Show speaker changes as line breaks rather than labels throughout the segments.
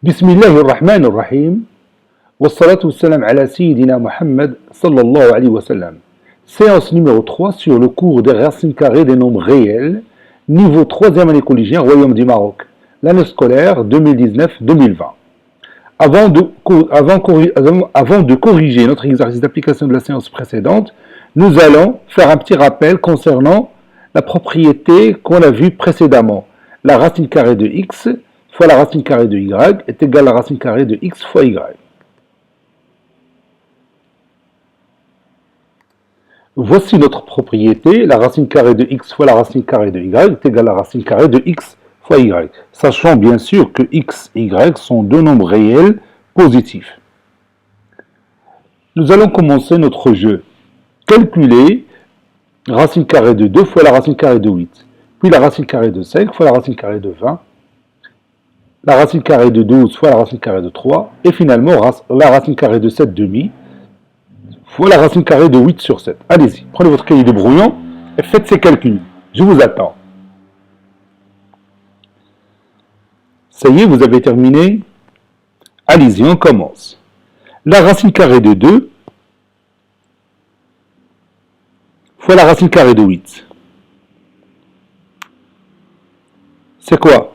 بسم الله الرحمن الرحيم والصلاة والسلام على سيدنا Muhammad sallallahu alayhi wa sallam. Séance numéro 3 sur le cours des racines carrées des nombres réels, niveau 3e année collégienne, Royaume du Maroc, l'année scolaire 2019-2020. Avant de corriger notre exercice d'application de la séance précédente, nous allons faire un petit rappel concernant la propriété qu'on a vue précédemment. La racine carrée de x fois la racine carrée de y est égale à la racine carrée de x fois y. Voici notre propriété, la racine carrée de x fois la racine carrée de y est égale à la racine carrée de x fois y. Sachant bien sûr que x et y sont deux nombres réels positifs. Nous allons commencer notre jeu. Calculer racine carrée de 2 fois la racine carrée de 8, puis la racine carrée de 5 fois la racine carrée de 20, la racine carrée de 12 fois la racine carrée de 3, et finalement la racine carrée de 7 demi fois la racine carrée de 8 sur 7. Allez-y, prenez votre cahier de brouillon et faites ces calculs. Je vous attends. Ça y est, vous avez terminé. Allez-y, on commence. La racine carrée de 2 fois la racine carrée de 8. C'est quoi?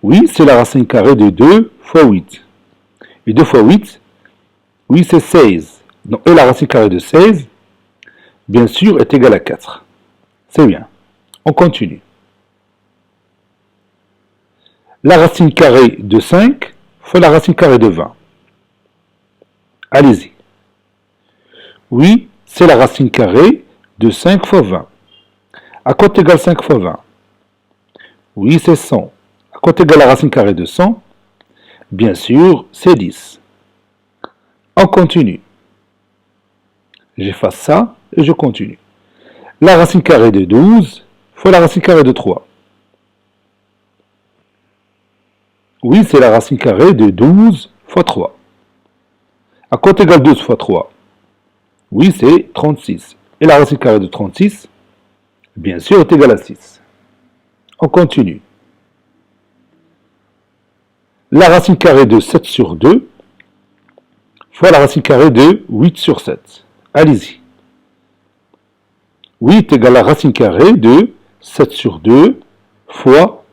Oui, c'est la racine carrée de 2 fois 8. Et 2 fois 8, oui, c'est 16. Donc, et la racine carrée de 16, bien sûr, est égale à 4. C'est bien. On continue. La racine carrée de 5 fois la racine carrée de 20. Allez-y. Oui, c'est la racine carrée de 5 fois 20. À quoi égale 5 fois 20? Oui, c'est 100. À quoi égale la racine carrée de 100? Bien sûr, c'est 10. On continue. J'efface ça et je continue. La racine carrée de 12 fois la racine carrée de 3. Oui, c'est la racine carrée de 12 fois 3. À quoi égale 12 fois 3? Oui, c'est 36. Et la racine carrée de 36, bien sûr, est égale à 6. On continue. La racine carrée de 7 sur 2 fois la racine carrée de 8 sur 7. Allez-y. 8 égale la racine carrée de 7 sur 2 fois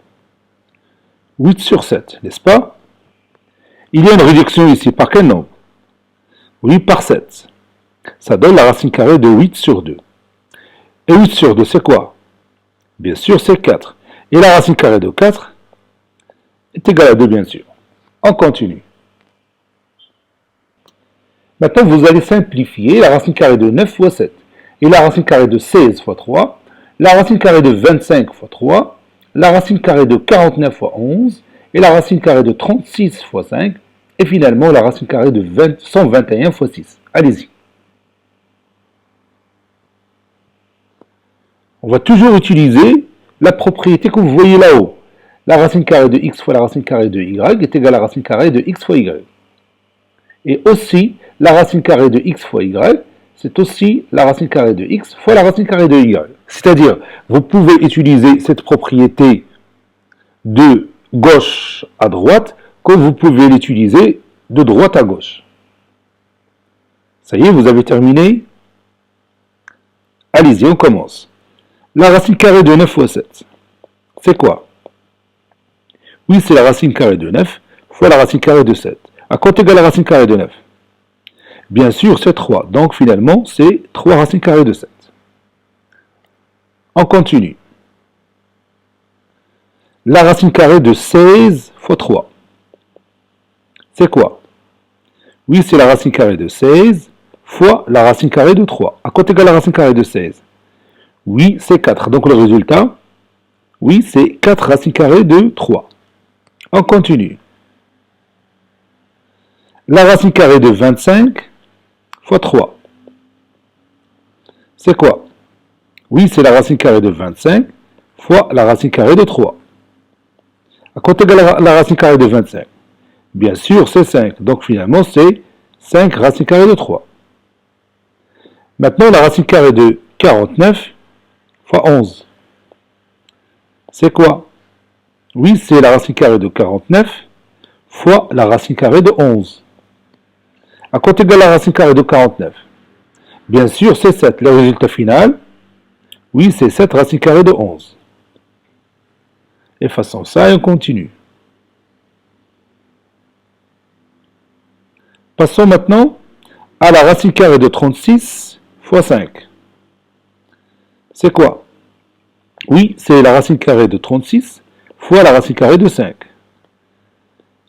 8 sur 7, n'est-ce pas? Il y a une réduction ici, par quel nombre? Oui, par 7. Ça donne la racine carrée de 8 sur 2. Et 8 sur 2, c'est quoi? Bien sûr, c'est 4. Et la racine carrée de 4 est égale à 2, bien sûr. On continue. Maintenant, vous allez simplifier la racine carrée de 9 fois 7, et la racine carrée de 16 fois 3, la racine carrée de 25 fois 3, la racine carrée de 49 fois 11, et la racine carrée de 36 fois 5, et finalement la racine carrée de 121 fois 6. Allez-y. On va toujours utiliser la propriété que vous voyez là-haut. La racine carrée de x fois la racine carrée de y est égale à la racine carrée de x fois y. Et aussi, la racine carrée de x fois y, c'est aussi la racine carrée de x fois la racine carrée de y. C'est-à-dire, vous pouvez utiliser cette propriété de gauche à droite, comme vous pouvez l'utiliser de droite à gauche. Ça y est, vous avez terminé? Allez-y, on commence. La racine carrée de 9 fois 7, c'est quoi? Oui, c'est la racine carrée de 9 fois la racine carrée de 7. À quoi égale la racine carrée de 9? Bien sûr, c'est 3. Donc, finalement, c'est 3 racines carrées de 7. On continue. La racine carrée de 16 fois 3. C'est quoi? Oui, c'est la racine carrée de 16 fois la racine carrée de 3. À quoi égale la racine carrée de 16? Oui, c'est 4. Donc, le résultat, oui, c'est 4 racines carrées de 3. On continue. La racine carrée de 25 fois 3. C'est quoi? Oui, c'est la racine carrée de 25 fois la racine carrée de 3. À quoi égale la racine carrée de 25? Bien sûr, c'est 5. Donc finalement, c'est 5 racines carrées de 3. Maintenant, la racine carrée de 49 fois 11. C'est quoi? Oui, c'est la racine carrée de 49 fois la racine carrée de 11. À quoi est égal la racine carrée de 49? Bien sûr, c'est 7. Le résultat final, oui, c'est 7 racine carrée de 11. Effaçons ça et on continue. Passons maintenant à la racine carrée de 36 fois 5. C'est quoi? Oui, c'est la racine carrée de 36 fois la racine carrée de 5.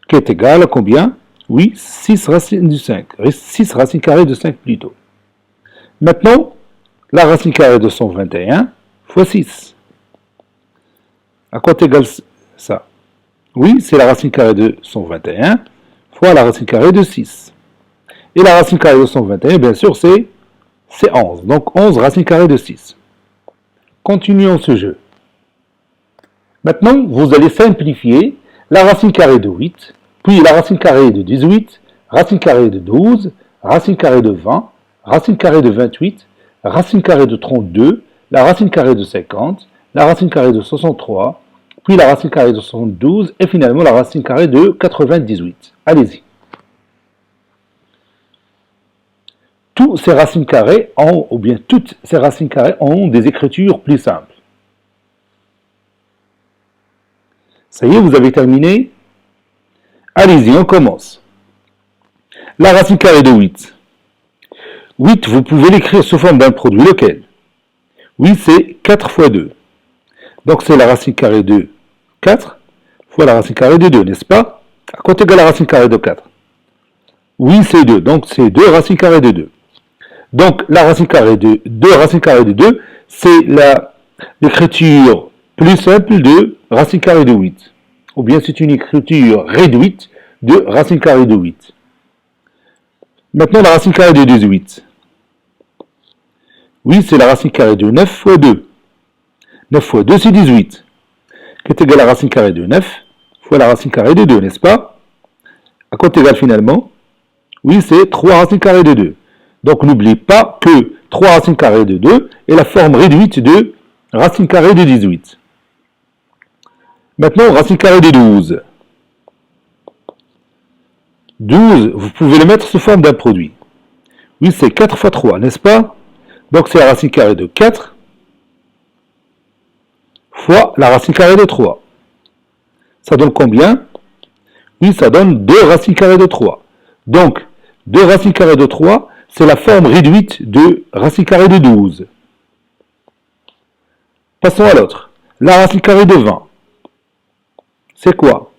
Qui est égal à combien? Oui, 6 racines du 5. 6 racines carrées de 5 plutôt. Maintenant, la racine carrée de 121 fois 6. À quoi est égal ça? Oui, c'est la racine carrée de 121 fois la racine carrée de 6. Et la racine carrée de 121, bien sûr, c'est 11. Donc 11 racines carrées de 6. Continuons ce jeu. Maintenant, vous allez simplifier la racine carrée de 8, puis la racine carrée de 18, racine carrée de 12, racine carrée de 20, racine carrée de 28, racine carrée de 32, la racine carrée de 50, la racine carrée de 63, puis la racine carrée de 72, et finalement la racine carrée de 98. Allez-y. Tous ces racines carrées ont, ou bien toutes ces racines carrées ont des écritures plus simples. Ça y est, vous avez terminé? Allez-y, on commence. La racine carrée de 8. 8, vous pouvez l'écrire sous forme d'un produit. Lequel? Oui, c'est 4 fois 2. Donc c'est la racine carrée de 4 fois la racine carrée de 2, n'est-ce pas? À quoi est égal la racine carrée de 4? Oui, c'est 2. Donc c'est 2 racines carrées de 2. Donc la racine carrée de 2 racine carrée de 2, c'est l'écriture plus simple de racine carrée de 8. Ou bien c'est une écriture réduite de racine carrée de 8. Maintenant la racine carrée de 18. Oui, c'est la racine carrée de 9 fois 2. 9 fois 2, c'est 18. Qui est égal à la racine carrée de 9 fois la racine carrée de 2, n'est-ce pas? À quoi est égal finalement? Oui, c'est 3 racines carrées de 2. Donc n'oubliez pas que 3 racines carrées de 2 est la forme réduite de racine carrée de 18. Maintenant, racine carrée de 12. 12, vous pouvez le mettre sous forme d'un produit. Oui, c'est 4 fois 3, n'est-ce pas? Donc c'est la racine carrée de 4 fois la racine carrée de 3. Ça donne combien? Oui, ça donne 2 racines carrées de 3. Donc, 2 racines carrées de 3, c'est la forme réduite de racine carrée de 12. Passons à l'autre. La racine carrée de 20. C'est quoi?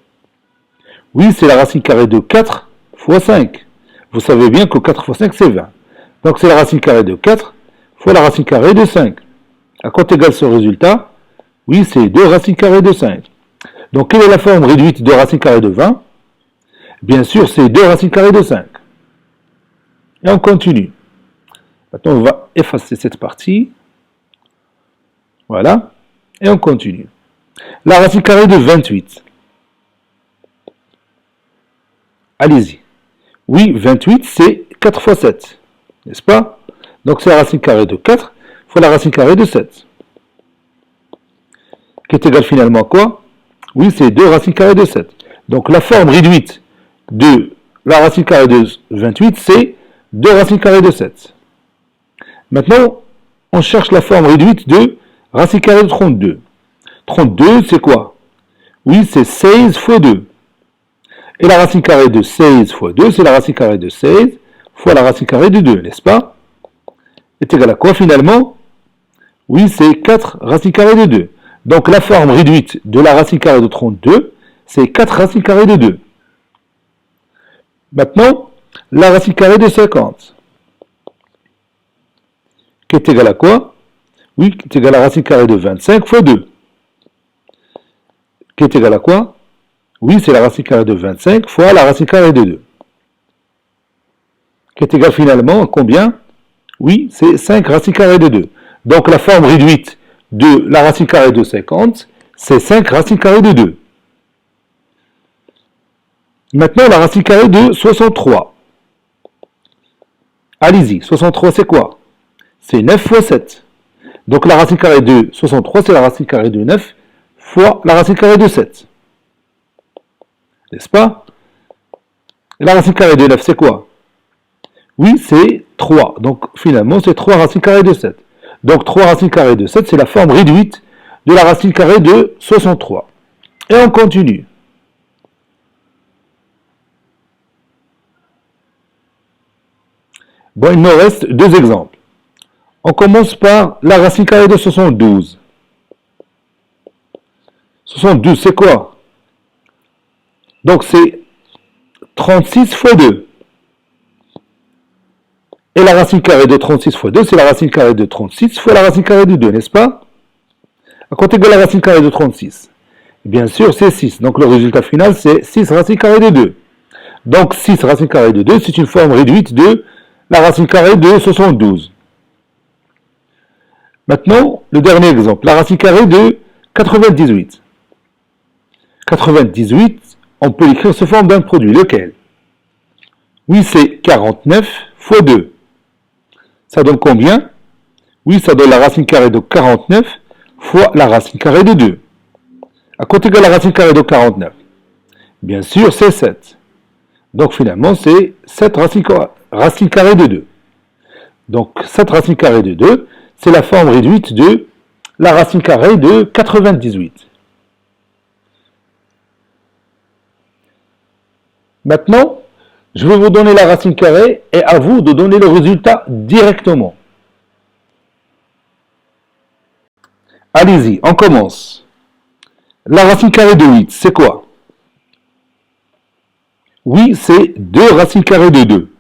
Oui, c'est la racine carrée de 4 fois 5. Vous savez bien que 4 fois 5, c'est 20. Donc c'est la racine carrée de 4 fois la racine carrée de 5. À quoi est égal ce résultat? Oui, c'est 2 racines carrées de 5. Donc quelle est la forme réduite de racine carrée de 20? Bien sûr, c'est 2 racines carrées de 5. Et on continue. Maintenant, on va effacer cette partie. Voilà. Et on continue. La racine carrée de 28. Allez-y. Oui, 28, c'est 4 fois 7. N'est-ce pas? Donc c'est la racine carrée de 4 fois la racine carrée de 7. Qui est égal finalement à quoi? Oui, c'est 2 racines carrées de 7. Donc la forme réduite de la racine carrée de 28, c'est 2 racines carrées de 7. Maintenant, on cherche la forme réduite de racine carrée de 32. 32, c'est quoi? Oui, c'est 16 fois 2. Et la racine carrée de 16 fois 2, c'est la racine carrée de 16 fois la racine carrée de 2, n'est-ce pas? Est égal à quoi finalement? Oui, c'est 4 racines carrées de 2. Donc la forme réduite de la racine carrée de 32, c'est 4 racines carrées de 2. Maintenant, la racine carrée de 50. Qui est égal à quoi? Oui, qui est égal à la racine carrée de 25 fois 2. Qui est égal à quoi? Oui, c'est la racine carrée de 25 fois la racine carrée de 2. Qui est égal finalement à combien? Oui, c'est 5 racines carrées de 2. Donc la forme réduite de la racine carrée de 50, c'est 5 racines carrées de 2. Maintenant, la racine carrée de 63. Allez-y, 63 c'est quoi? C'est 9 fois 7. Donc la racine carrée de 63, c'est la racine carrée de 9 fois la racine carrée de 7. N'est-ce pas? Et la racine carrée de 9, c'est quoi? Oui, c'est 3. Donc finalement, c'est 3 racines carrées de 7. Donc 3 racines carrées de 7, c'est la forme réduite de la racine carrée de 63. Et on continue. Bon, il me reste deux exemples. On commence par la racine carrée de 72. 72, c'est quoi? Donc c'est 36 fois 2. Et la racine carrée de 36 fois 2, c'est la racine carrée de 36 fois la racine carrée de 2, n'est-ce pas? À côté de la racine carrée de 36. Bien sûr, c'est 6. Donc le résultat final, c'est 6 racine carrée de 2. Donc 6 racine carrée de 2, c'est une forme réduite de la racine carrée de 72. Maintenant, le dernier exemple, la racine carrée de 98. 98, on peut l'écrire sous forme d'un produit. Lequel? Oui, c'est 49 fois 2. Ça donne combien? Oui, ça donne la racine carrée de 49 fois la racine carrée de 2. À côté de la racine carrée de 49, bien sûr, c'est 7. Donc finalement, c'est 7 racines carrées de 2. Donc 7 racines carrées de 2, c'est la forme réduite de la racine carrée de 98. Maintenant, je vais vous donner la racine carrée et à vous de donner le résultat directement. Allez-y, on commence. La racine carrée de 8, c'est quoi? Oui, c'est 2 racines carrées de 2.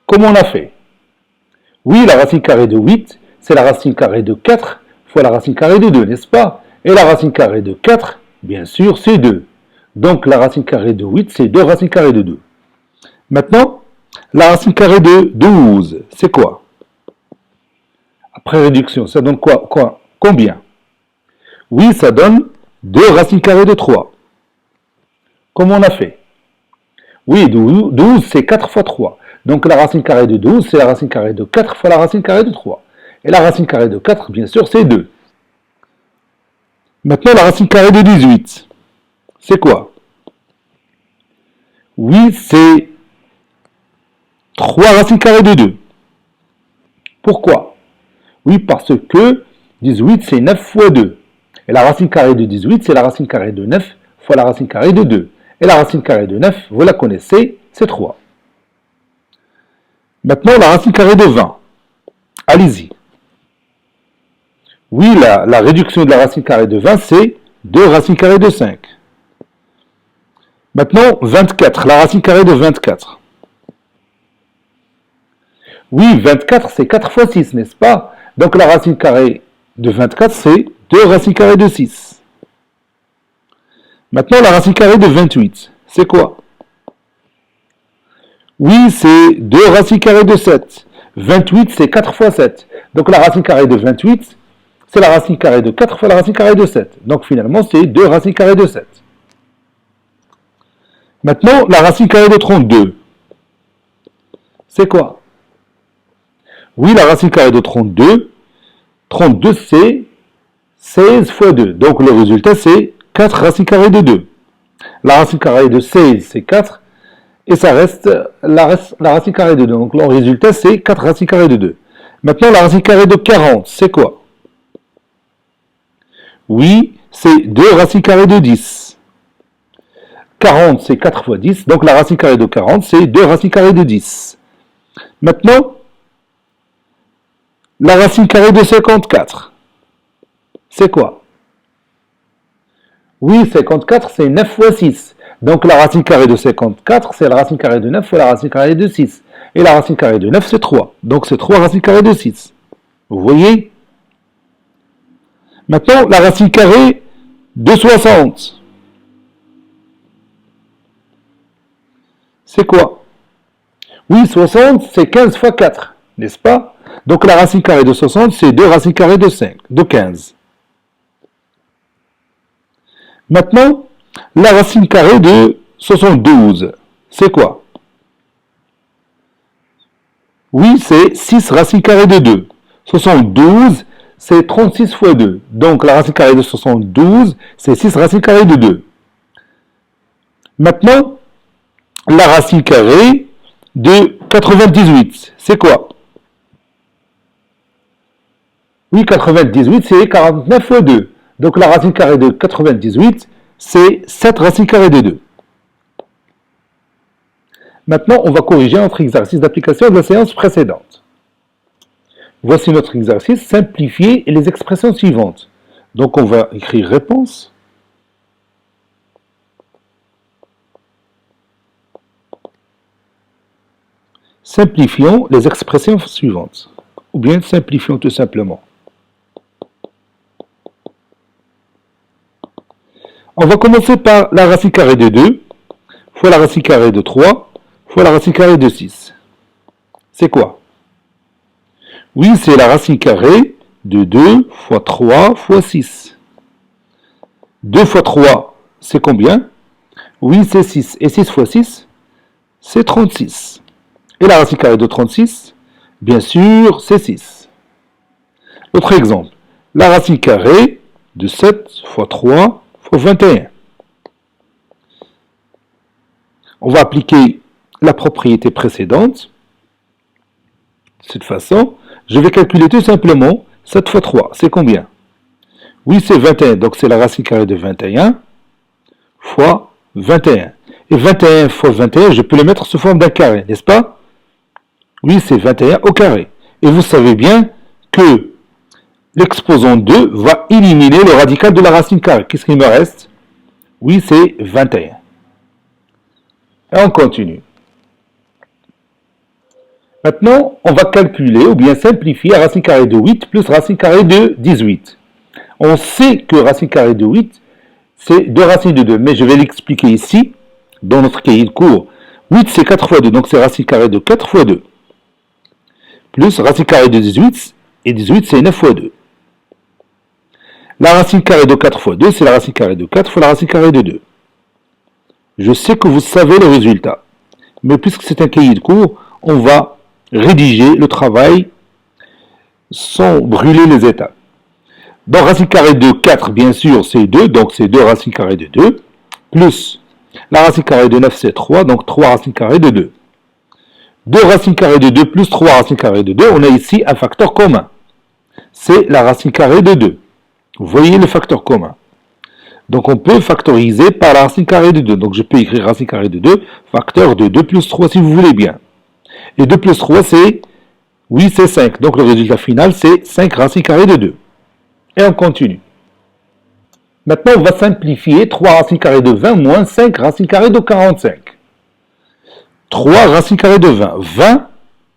Comment on a fait? Oui, la racine carrée de 8, c'est la racine carrée de 4 fois la racine carrée de 2, n'est-ce pas? Et la racine carrée de 4, bien sûr, c'est 2. Donc la racine carrée de 8, c'est 2 racines carrées de 2. Maintenant, la racine carrée de 12, c'est quoi? Après réduction, ça donne quoi? Combien? Oui, ça donne 2 racines carrées de 3. Comment on a fait? Oui, 12, c'est 4 fois 3. Donc la racine carrée de 12, c'est la racine carrée de 4 fois la racine carrée de 3. Et la racine carrée de 4, bien sûr, c'est 2. Maintenant, la racine carrée de 18, c'est quoi? Oui, c'est 3 racines carrées de 2. Pourquoi? Oui, parce que 18, c'est 9 fois 2. Et la racine carrée de 18, c'est la racine carrée de 9 fois la racine carrée de 2. Et la racine carrée de 9, vous la connaissez, c'est 3. Maintenant, la racine carrée de 20. Allez-y. Oui, la réduction de la racine carrée de 20, c'est 2 racines carrées de 5. Maintenant, 24, la racine carrée de 24. Oui, 24, c'est 4 fois 6, n'est-ce pas? Donc la racine carrée de 24, c'est 2 racines carrées de 6. Maintenant, la racine carrée de 28, c'est quoi? Oui, c'est 2 racines carrées de 7. 28, c'est 4 fois 7. Donc la racine carrée de 28, c'est la racine carrée de 4 fois la racine carrée de 7. Donc finalement, c'est 2 racines carrées de 7. Maintenant, la racine carrée de 32, c'est quoi? Oui, la racine carrée de 32, 32 c'est 16 fois 2. Donc le résultat, c'est 4 racines carrées de 2. La racine carrée de 16, c'est 4. Et ça reste la racine carrée de 2. Donc le résultat, c'est 4 racines carrées de 2. Maintenant, la racine carrée de 40, c'est quoi? Oui, c'est 2 racines carrées de 10. 40, c'est 4 fois 10. Donc la racine carrée de 40, c'est 2 racines carrées de 10. Maintenant, la racine carrée de 54, c'est quoi? Oui, 54, c'est 9 fois 6. Donc la racine carrée de 54, c'est la racine carrée de 9 fois la racine carrée de 6. Et la racine carrée de 9, c'est 3. Donc c'est 3 racines carrées de 6. Vous voyez? Maintenant, la racine carrée de 60. C'est quoi? Oui, 60, c'est 15 fois 4, n'est-ce pas? Donc la racine carrée de 60, c'est 2 racines carrées de 5, de 15. Maintenant, la racine carrée de 72, c'est quoi? Oui, c'est 6 racines carrées de 2. 72, c'est 36 fois 2. Donc la racine carrée de 72, c'est 6 racines carrées de 2. Maintenant, la racine carrée de 98. C'est quoi? Oui, 98, c'est 49 fois 2. Donc la racine carrée de 98, c'est 7 racines carrées de 2. Maintenant, on va corriger notre exercice d'application de la séance précédente. Voici notre exercice, simplifier les expressions suivantes. Donc on va écrire réponse. Simplifions les expressions suivantes. Ou bien simplifions tout simplement. On va commencer par la racine carrée de 2 fois la racine carrée de 3 fois la racine carrée de 6. C'est quoi? Oui, c'est la racine carrée de 2 fois 3 fois 6. 2 fois 3, c'est combien? Oui, c'est 6. Et 6 fois 6, c'est 36. Et la racine carrée de 36, bien sûr, c'est 6. Autre exemple, la racine carrée de 7 fois 3 fois 21. On va appliquer la propriété précédente. De cette façon, je vais calculer tout simplement 7 fois 3, c'est combien? Oui, c'est 21, donc c'est la racine carrée de 21 fois 21. Et 21 fois 21, je peux le mettre sous forme d'un carré, n'est-ce pas? Oui, c'est 21 au carré. Et vous savez bien que l'exposant 2 va éliminer le radical de la racine carrée. Qu'est-ce qu'il me reste? Oui, c'est 21. Et on continue. Maintenant, on va calculer ou bien simplifier la racine carrée de 8 plus racine carrée de 18. On sait que racine carrée de 8, c'est 2 racines de 2. Mais je vais l'expliquer ici, dans notre cahier de cours. 8, c'est 4 fois 2, donc c'est racine carrée de 4 fois 2. Plus racine carrée de 18, et 18, c'est 9 fois 2. La racine carrée de 4 fois 2, c'est la racine carrée de 4 fois la racine carrée de 2. Je sais que vous savez le résultat. Mais puisque c'est un cahier de cours, on va rédiger le travail sans brûler les étapes. Donc, racine carrée de 4, bien sûr, c'est 2, donc c'est 2 racines carrées de 2, plus la racine carrée de 9, c'est 3, donc 3 racines carrées de 2. 2 racines carrées de 2 plus 3 racines carrées de 2, on a ici un facteur commun. C'est la racine carrée de 2. Vous voyez le facteur commun. Donc on peut factoriser par la racine carrée de 2. Donc je peux écrire racine carrée de 2, facteur de 2 plus 3 si vous voulez bien. Et 2 plus 3, c'est, oui, c'est 5. Donc le résultat final, c'est 5 racines carrées de 2. Et on continue. Maintenant, on va simplifier 3 racines carrées de 20 moins 5 racines carrées de 45. 3 racines carrées de 20. 20,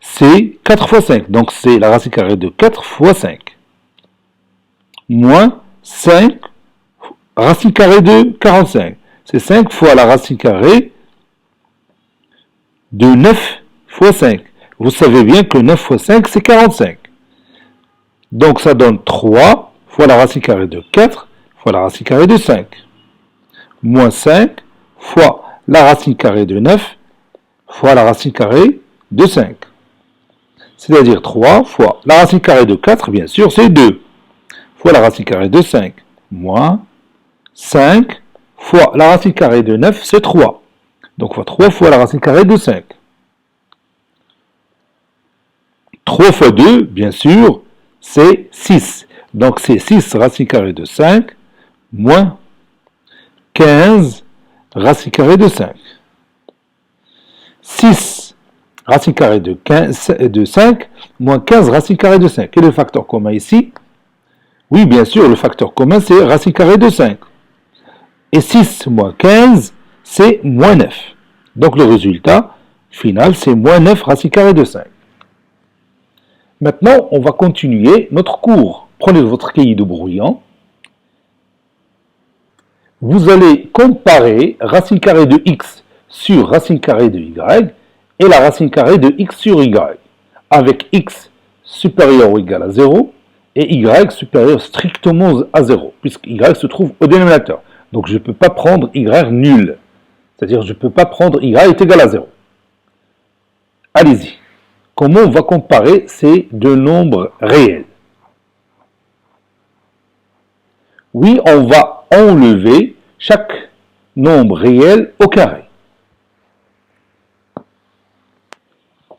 c'est 4 fois 5. Donc c'est la racine carrée de 4 fois 5. Moins 5 racine carrée de 45. C'est 5 fois la racine carrée de 9 fois 5. Vous savez bien que 9 fois 5, c'est 45. Donc ça donne 3 fois la racine carrée de 4 fois la racine carrée de 5. Moins 5 fois la racine carrée de 9 fois la racine carrée de 5. C'est-à-dire 3 fois la racine carrée de 4, bien sûr, c'est 2. Fois la racine carrée de 5. Moins 5 fois la racine carrée de 9, c'est 3. Donc 3 fois la racine carrée de 5. 3 fois 2, bien sûr, c'est 6. Donc c'est 6 racine carrée de 5 moins 15 racine carrée de 5. 6 racine carrée de 5 moins 15 racine carrée de 5. Quel est le facteur commun ici? Oui, bien sûr, le facteur commun, c'est racine carrée de 5. Et 6 moins 15, c'est moins 9. Donc le résultat final, c'est moins 9 racine carrée de 5. Maintenant, on va continuer notre cours. Prenez votre cahier de brouillon. Vous allez comparer racine carrée de x sur racine carrée de y et la racine carrée de x sur y, avec x supérieur ou égal à 0 et y supérieur strictement à 0, puisque y se trouve au dénominateur. Donc je ne peux pas prendre y nul, c'est-à-dire je ne peux pas prendre y est égal à 0. Allez-y. Comment on va comparer ces deux nombres réels? Oui, on va enlever chaque nombre réel au carré.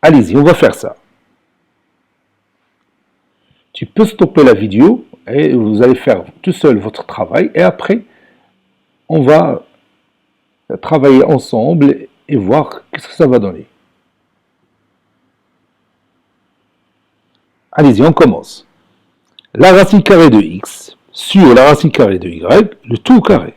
Allez-y, on va faire ça. Tu peux stopper la vidéo et vous allez faire tout seul votre travail et après, on va travailler ensemble et voir qu'est-ce que ça va donner. Allez-y, on commence. La racine carrée de x sur la racine carrée de y, le tout au carré.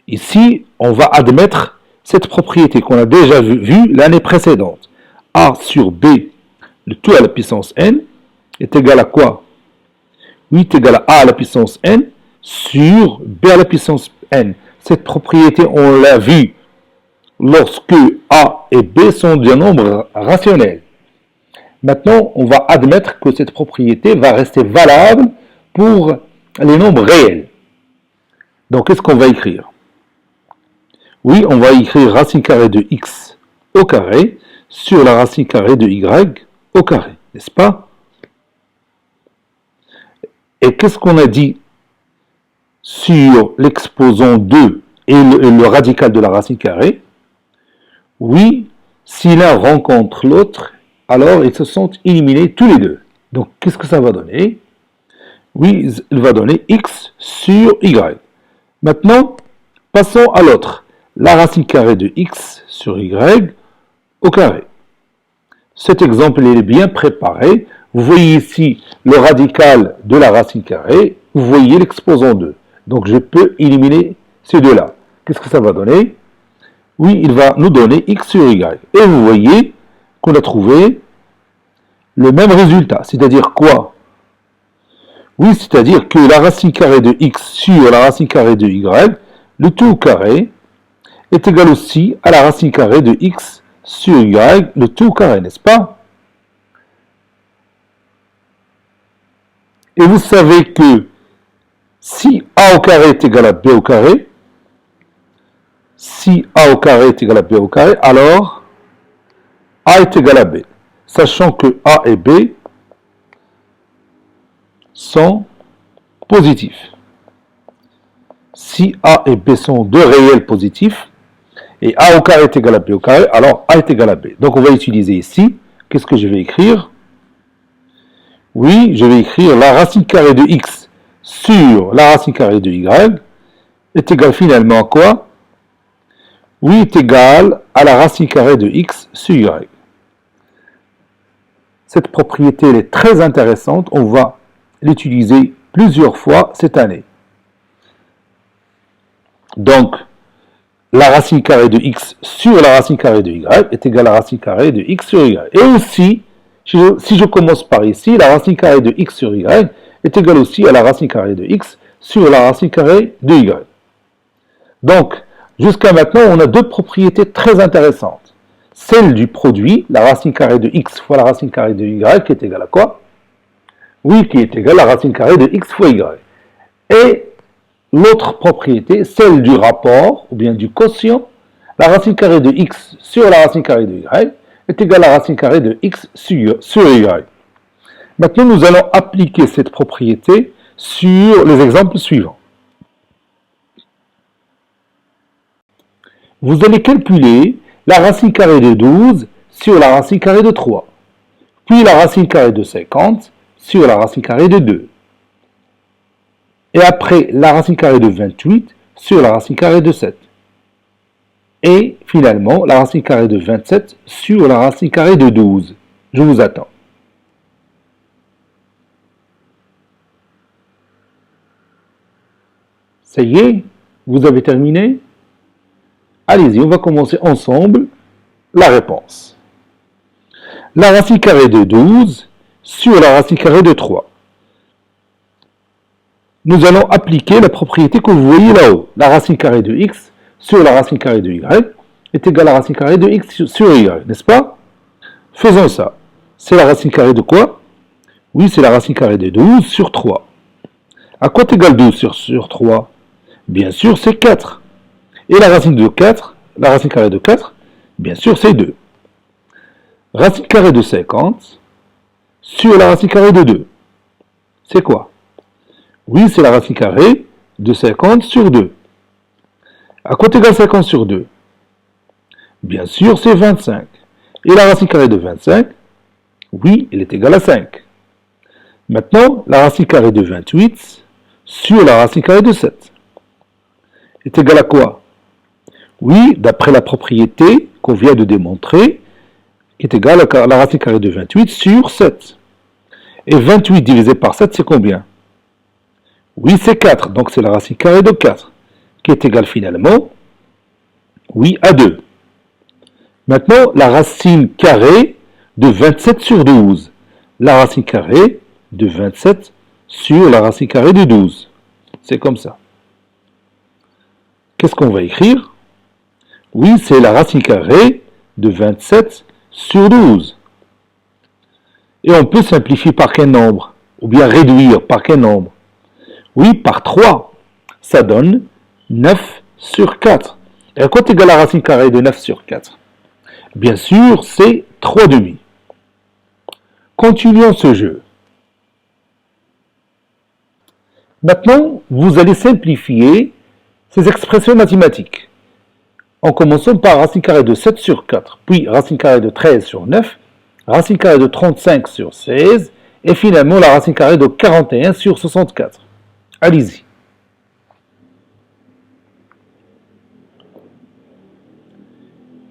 Ici, on va admettre cette propriété qu'on a déjà vue l'année précédente. A sur B, le tout à la puissance n, est égal à quoi? 8 égale à A à la puissance n sur B à la puissance n. Cette propriété, on l'a vue lorsque A et B sont des nombres rationnels. Maintenant, on va admettre que cette propriété va rester valable pour les nombres réels. Donc, qu'est-ce qu'on va écrire? Oui, on va écrire racine carrée de x au carré sur la racine carrée de y au carré, n'est-ce pas? Et qu'est-ce qu'on a dit sur l'exposant 2 et le radical de la racine carrée? Oui, si l'un rencontre l'autre, alors ils se sont éliminés tous les deux. Donc, qu'est-ce que ça va donner? Oui, il va donner x sur y. Maintenant, passons à l'autre. La racine carrée de x sur y au carré. Cet exemple il est bien préparé. Vous voyez ici le radical de la racine carrée. Vous voyez l'exposant 2. Donc, je peux éliminer ces deux-là. Qu'est-ce que ça va donner? Oui, il va nous donner x sur y. Et vous voyez qu'on a trouvé le même résultat. C'est-à-dire quoi? Oui, c'est-à-dire que la racine carrée de x sur la racine carrée de y, le tout au carré, est égal aussi à la racine carrée de x sur y, le tout au carré, n'est-ce pas? Et vous savez que si a au carré est égal à b au carré, si a au carré est égal à b au carré, alors a est égal à b. Sachant que a et b sont positifs. Si a et b sont deux réels positifs, et a au carré est égal à b au carré, alors a est égal à b. Donc on va utiliser ici, qu'est-ce que je vais écrire? Oui, je vais écrire la racine carrée de x sur la racine carrée de y est égal finalement à quoi? Oui, est égal à la racine carrée de x sur y. Cette propriété elle est très intéressante, on va l'utiliser plusieurs fois cette année. Donc, la racine carrée de x sur la racine carrée de y est égale à la racine carrée de x sur y. Et aussi, si je commence par ici, la racine carrée de x sur y est égale aussi à la racine carrée de x sur la racine carrée de y. Donc, jusqu'à maintenant, on a deux propriétés très intéressantes. Celle du produit, la racine carrée de x fois la racine carrée de y, qui est égale à quoi? Oui, qui est égale à la racine carrée de x fois y. Et l'autre propriété, celle du rapport, ou bien du quotient, la racine carrée de x sur la racine carrée de y est égale à la racine carrée de x sur y. Maintenant, nous allons appliquer cette propriété sur les exemples suivants. Vous allez calculer la racine carrée de 12 sur la racine carrée de 3, puis la racine carrée de 50 sur la racine carrée de 2. Et après, la racine carrée de 28 sur la racine carrée de 7. Et finalement, la racine carrée de 27 sur la racine carrée de 12. Je vous attends. Ça y est, vous avez terminé? Allez-y, on va commencer ensemble la réponse. La racine carrée de 12 sur la racine carrée de 3. Nous allons appliquer la propriété que vous voyez là-haut. La racine carrée de x sur la racine carrée de y est égale à la racine carrée de x sur y, n'est-ce pas? Faisons ça. C'est la racine carrée de quoi? Oui, c'est la racine carrée de 12 sur 3. À quoi est égal 12 sur 3? Bien sûr, c'est 4. Et la racine de 4, la racine carrée de 4, bien sûr, c'est 2. Racine carrée de 50 sur la racine carrée de 2. C'est quoi? Oui, c'est la racine carrée de 50 sur 2. À quoi est égal 50 sur 2? Bien sûr, c'est 25. Et la racine carrée de 25, oui, elle est égale à 5. Maintenant, la racine carrée de 28 sur la racine carrée de 7 est égale à quoi? Oui, d'après la propriété qu'on vient de démontrer, qui est égale à la racine carrée de 28 sur 7. Et 28 divisé par 7, c'est combien? Oui, c'est 4, donc c'est la racine carrée de 4, qui est égale finalement, oui, à 2. Maintenant, la racine carrée de 27 sur 12. La racine carrée de 27 sur la racine carrée de 12. C'est comme ça. Qu'est-ce qu'on va écrire? Oui, c'est la racine carrée de 27 sur 12. Et on peut simplifier par quel nombre? Ou bien réduire par quel nombre? Oui, par 3. Ça donne 9 sur 4. Et à quoi est égale la racine carrée de 9 sur 4? Bien sûr, c'est 3 demi. Continuons ce jeu. Maintenant, vous allez simplifier ces expressions mathématiques. En commençant par racine carrée de 7 sur 4, puis racine carrée de 13 sur 9, racine carrée de 35 sur 16, et finalement la racine carrée de 41 sur 64. Allez-y.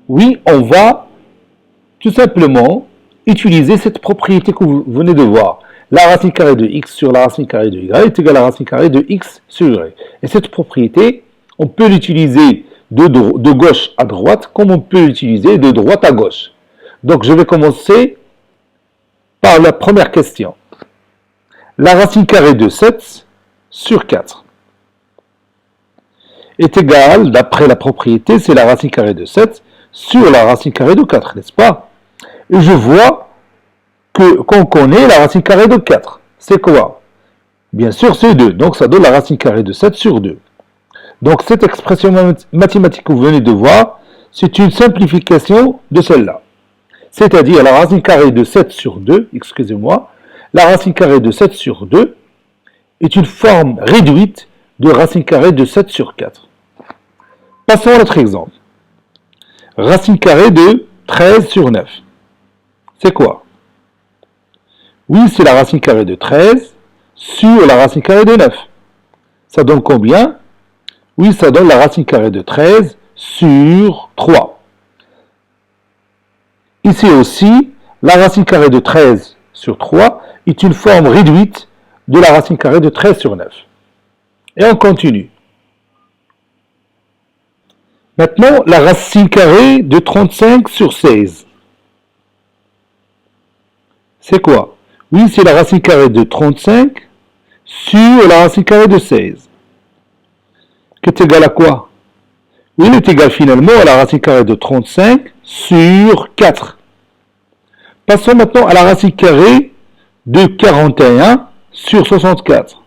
Oui, on va tout simplement utiliser cette propriété que vous venez de voir. La racine carrée de x sur la racine carrée de y est égale à la racine carrée de x sur y. Et cette propriété, on peut l'utiliser de gauche à droite, comme on peut l'utiliser de droite à gauche. Donc je vais commencer par la première question. La racine carrée de 7 sur 4 est égale, d'après la propriété, c'est la racine carrée de 7 sur la racine carrée de 4, n'est-ce pas? Et je vois qu'on connaît la racine carrée de 4. C'est quoi? Bien sûr, c'est 2. Donc ça donne la racine carrée de 7 sur 2. Donc cette expression mathématique que vous venez de voir, c'est une simplification de celle-là. C'est-à-dire la racine carrée de 7 sur 2, excusez-moi, la racine carrée de 7 sur 2 est une forme réduite de racine carrée de 7 sur 4. Passons à notre exemple. Racine carrée de 13 sur 9. C'est quoi? Oui, c'est la racine carrée de 13 sur la racine carrée de 9. Ça donne combien? Oui, ça donne la racine carrée de 13 sur 3. Ici aussi, la racine carrée de 13 sur 3 est une forme réduite de la racine carrée de 13 sur 9. Et on continue. Maintenant, la racine carrée de 35 sur 16. C'est quoi? Oui, c'est la racine carrée de 35 sur la racine carrée de 16. Qui est égal à quoi? Oui, il est égal finalement à la racine carrée de 35 sur 4. Passons maintenant à la racine carrée de 41 sur 64.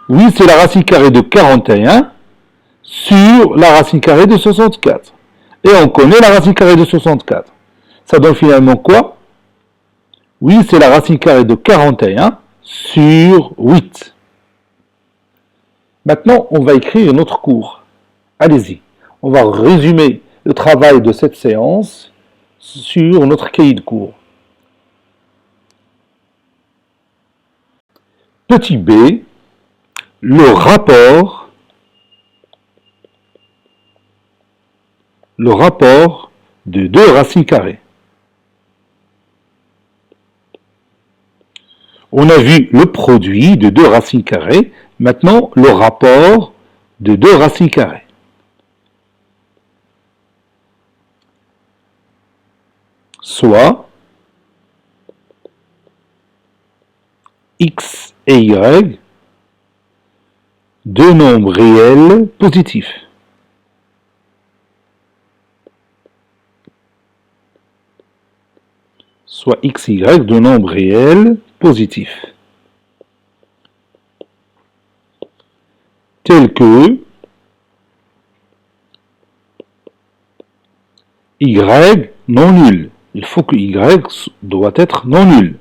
Oui, c'est la racine carrée de 41 sur la racine carrée de 64. Et on connaît la racine carrée de 64. Ça donne finalement quoi? Oui, c'est la racine carrée de 41 sur 8. Maintenant, on va écrire notre cours. Allez-y. On va résumer le travail de cette séance sur notre cahier de cours. Petit b, le rapport de deux racines carrées. On a vu le produit de deux racines carrées, maintenant le rapport de deux racines carrées. Soit x et y, deux nombres réels positifs. Soit x et y, deux nombres réels positifs. Tels que y non nul. Il faut que y doit être non nul.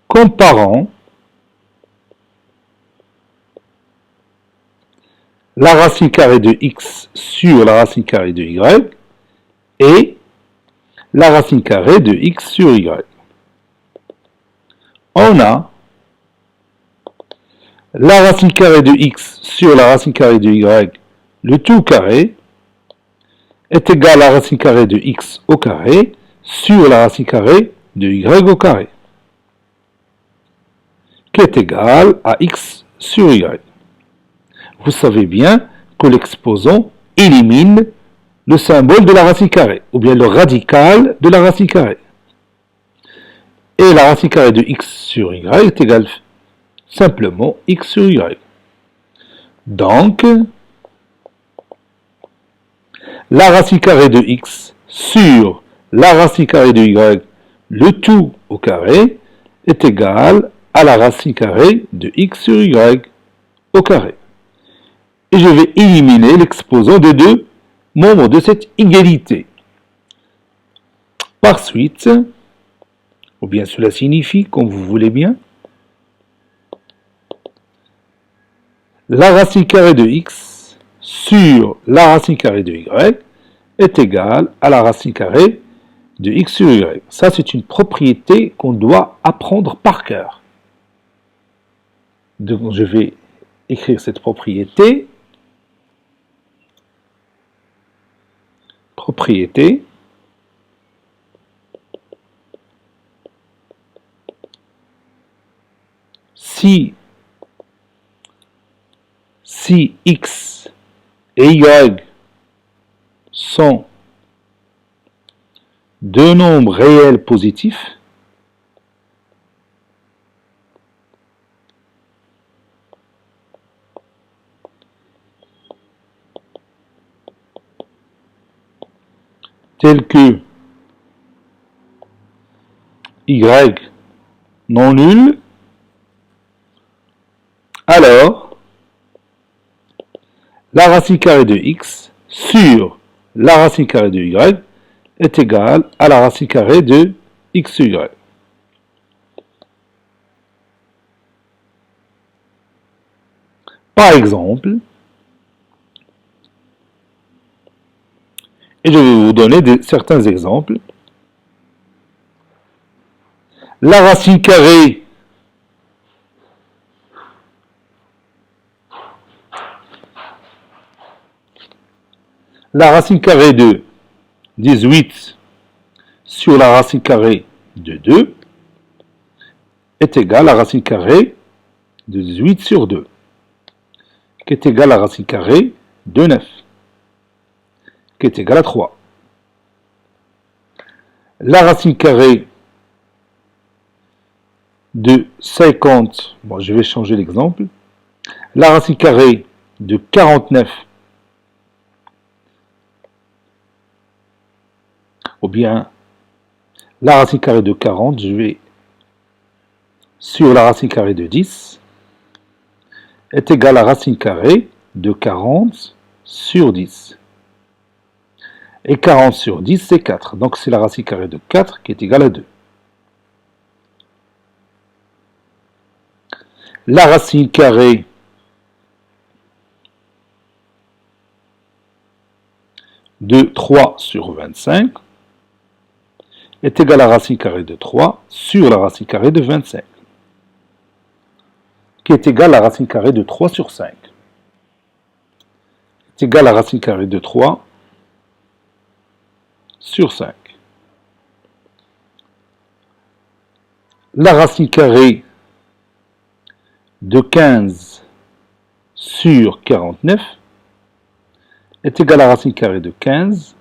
Comparant la racine carrée de x sur la racine carrée de y et la racine carrée de x sur y. On a la racine carrée de x sur la racine carrée de y, le tout carré, est égal à la racine carrée de x au carré sur la racine carrée de y au carré, qui est égal à x sur y. Vous savez bien que l'exposant élimine le symbole de la racine carrée, ou bien le radical de la racine carrée. Et la racine carrée de x sur y est égale simplement x sur y. Donc, la racine carrée de x sur la racine carrée de y, le tout au carré, est égal à la racine carrée de x sur y au carré. Et je vais éliminer l'exposant des deux membres de cette égalité. Par suite, ou bien cela signifie, comme vous voulez bien, la racine carrée de x sur la racine carrée de y est égale à la racine carrée de x sur y. Ça, c'est une propriété qu'on doit apprendre par cœur. Donc, je vais écrire cette propriété. Propriété. Si x et y sont deux nombres réels positifs, tels que y non nul, alors la racine carrée de x sur la racine carrée de y est égale à la racine carrée de x sur y. Par exemple, et je vais vous donner certains exemples, la racine carrée de 18 sur la racine carrée de 2 est égale à la racine carrée de 18 sur 2, qui est égale à la racine carrée de 9, qui est égale à 3. La racine carrée de 50, bon, je vais changer l'exemple, la racine carrée de 49, ou bien la racine carrée de 40, je vais sur la racine carrée de 10, est égale à la racine carrée de 40 sur 10. Et 40 sur 10, c'est 4. Donc c'est la racine carrée de 4 qui est égale à 2. La racine carrée de 3 sur 25 est égale à la racine carrée de 3 sur la racine carrée de 25, qui est égale à la racine carrée de 3 sur 5, est égale à la racine carrée de 3 sur 5. La racine carrée de 15 sur 49 est égale à la racine carrée de 15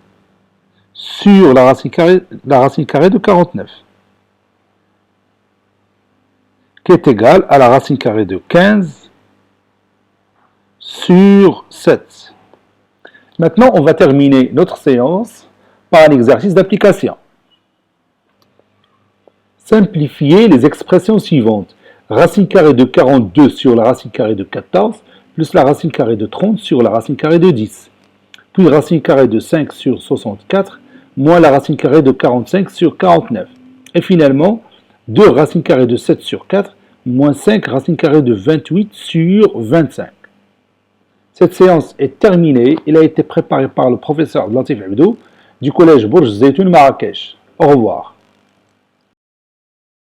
sur la racine carrée de 49, qui est égale à la racine carrée de 15 sur 7. Maintenant, on va terminer notre séance par un exercice d'application. Simplifiez les expressions suivantes. Racine carrée de 42 sur la racine carrée de 14, plus la racine carrée de 30 sur la racine carrée de 10. Puis racine carrée de 5 sur 64, moins la racine carrée de 45 sur 49. Et finalement, 2 racines carrées de 7 sur 4, moins 5 racines carrées de 28 sur 25. Cette séance est terminée. Elle a été préparée par le professeur Latif Abdou du collège Bourj Zeytoun Marrakech. Au revoir.